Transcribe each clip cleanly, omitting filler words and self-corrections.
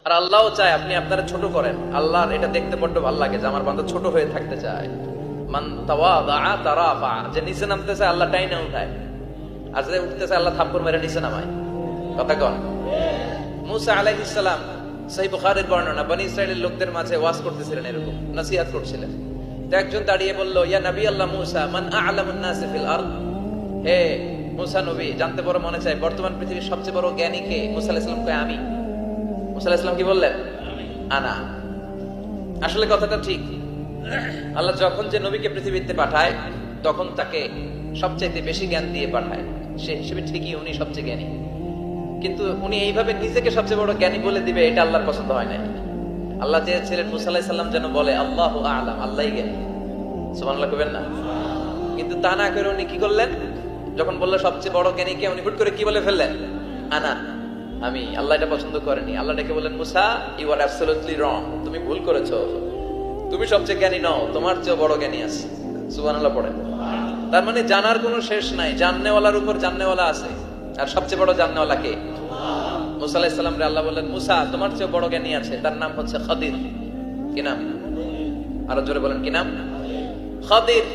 আর আল্লাহও চায় আপনি আপনারা ছোট করেন। আল্লাহর এটা দেখতে বড্ড ভালো লাগে যে আমার বান্দা ছোট হয়ে থাকতে চায়। মান তাওয়াদা তারাফা, যে নিচে নামতেছে আল্লাহ টাইনা উঠায়, আর যে উঠতেছে আল্লাহ থাপ্পড় মেরে নিচে নামায়। কথা কন। মুসা আলাইহিস সালাম, সহিহ বুখারীর বর্ণনা, বনি ইসরাইলের লোকদের মাঝে ওয়াজ করতেছিলেন, এরকম নসিহত করছিলেন। তো একজন দাঁড়িয়ে বলল, ইয়া নবী আল্লাহ মুসা, মান আ'লামুন নাস ফিল আরদ। হে মুসা নবী, জানতে বড় মনে চায় বর্তমান পৃথিবীর সবচেয়ে বড় জ্ঞানী কে? মুসা আলাইহিস সালাম কয় আমি। মুসা আলাইহিস সালাম কি বললেন? আনা। আসলে কথাটা ঠিক। আল্লাহ যখন যে নবীকে পৃথিবীতে পাঠায় তখন তাকে সবচেয়ে বেশি জ্ঞান দিয়ে পাঠায়, সে হিসেবে ঠিকই উনি সবচেয়ে জ্ঞানী। কিন্তু উনি এইভাবে নিজেকে সবচেয়ে বড় জ্ঞানী বলে দিবে, এটা আল্লাহর পছন্দ হয় না। আল্লাহ চেয়েছিলেন মুসা আলাইহিস সালাম যেন বলে আল্লাহু আ'লাম, আল্লাহই জ্ঞানী। সুবহানাল্লাহ কইবেন না? কিন্তু তা না করে উনি কি করলেন? যখন বললো সবচেয়ে বড় জ্ঞানী কে, উনি হুট করে কি বলে ফেললেন? আনা, আমি। আল্লাহ এটা পছন্দ করেনি। আল্লাহ ডেকে বললেন, মুসা ইউ আর অ্যাবসলিউটলি রং, তুমি ভুল করেছো, তুমি সবচেয়ে জ্ঞানী নও, তোমার চেয়ে বড় জ্ঞানী আছে। সুবহানাল্লাহ পড়েন। তার মানে জানার কোনো শেষ নাই, জাননেওয়ালার উপর জাননেওয়ালা আছে। আর সবচেয়ে বড় জাননেওয়ালা কে? মুসা আলাইহিস সালাম রে আল্লাহ বললেন, মুসা তোমার চেয়ে বড় জ্ঞানী আছে, তার নাম হচ্ছে খাদির। কি নাম? আরো জোরে বলেন, কি নাম? খাদির।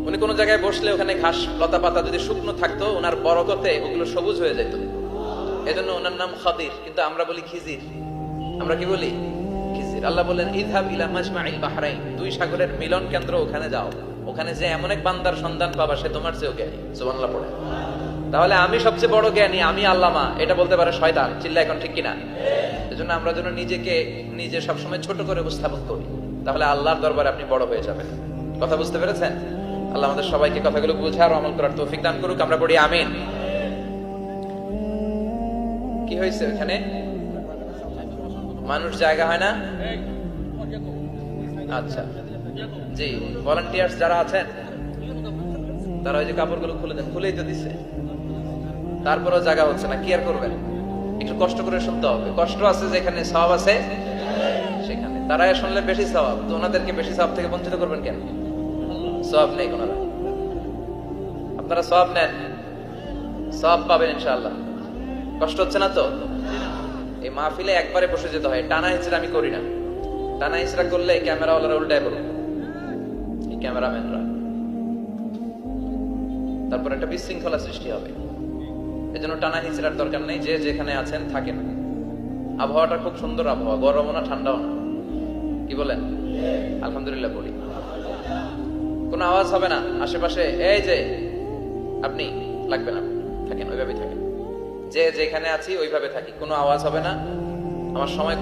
উনি কোন জায়গায় বসলে ওখানে ঘাস লতা পাতা যদি শুকনো থাকতো, ওনার বরকতে ওগুলো সবুজ হয়ে যেত, এজন্য ওনার নাম খাদির। কিন্তু আমরা বলি খিজির। আমরা কি বলি? খিজির। আল্লাহ বললেন, ইযহাব ইলা মাজমাইল বাহরাইন, দুই সাগরের মিলন কেন্দ্র, ওখানে যাও, ওখানে যে এমন এক বান্দার সন্ধান পাবা সে তোমার চেয়েও জ্ঞানী। সুবহানাল্লাহ পড়ে। তাহলে আমি সবচেয়ে বড় জ্ঞানী, আমি আল্লামা, এটা বলতে পারে শয়তান। চিল্লা এখন ঠিক কিনা? এজন্য আমরা যেন নিজেকে নিজে সবসময় ছোট করে উপস্থাপন করি, তাহলে আল্লাহর দরবারে আপনি বড় হয়ে যাবেন। কথা বুঝতে পেরেছেন? আল্লাহ আমাদের সবাইকে কথাগুলো বুঝার ও আমল করার তৌফিক দান করুক। আমরা পড়ি আমিন। কি হয়েছে ওখানে? মানুষ জায়গা হয় না? আচ্ছা জি, ভলান্টিয়ার্স যারা আছেন তারা ওই যে কাপড়গুলো খুলে দেন, খুলেই তো দিছে, তারপরেও জায়গা হচ্ছে না। কি আর করবেন? একটু কষ্ট করে শুনতে হবে। কষ্ট আছে যেখানে, সওয়াব আছে সেখানে। তারা শুনলে বেশি সওয়াব, তো ওনাদেরকে বেশি সওয়াব থেকে বঞ্চিত করবেন কেন? সওয়াব নেই ওনারা, আপনারা সওয়াব নেন, সওয়াব পাবেন ইনশাআল্লাহ। কষ্ট হচ্ছে না তো? এই মাহফিলে একবারে বসে যেতে হয়, টানা হিচড়া আমি করি না। টানা হিচড়া করলে ক্যামেরাওয়ালারা উল্টায় বলবে, এই ক্যামেরাম্যানরা, তারপর একটা বিশৃঙ্খলা সৃষ্টি হবে। এজন্য টানা হিচড়ার দরকার নেই, যে যেখানে আছেন থাকেন। আবহাওয়াটা খুব সুন্দর আবহাওয়া, গরমও না ঠান্ডাও না। কি বলেন? আলহামদুলিল্লাহ পড়ি। কোনো আওয়াজ হবে না আশেপাশে, এই যে আপনি লাগবে না, থাকেন ওইভাবে থাকেন, যে যেখানে আছি ওইভাবে থাকি, কোনো আওয়াজ হবে না। আমার সময়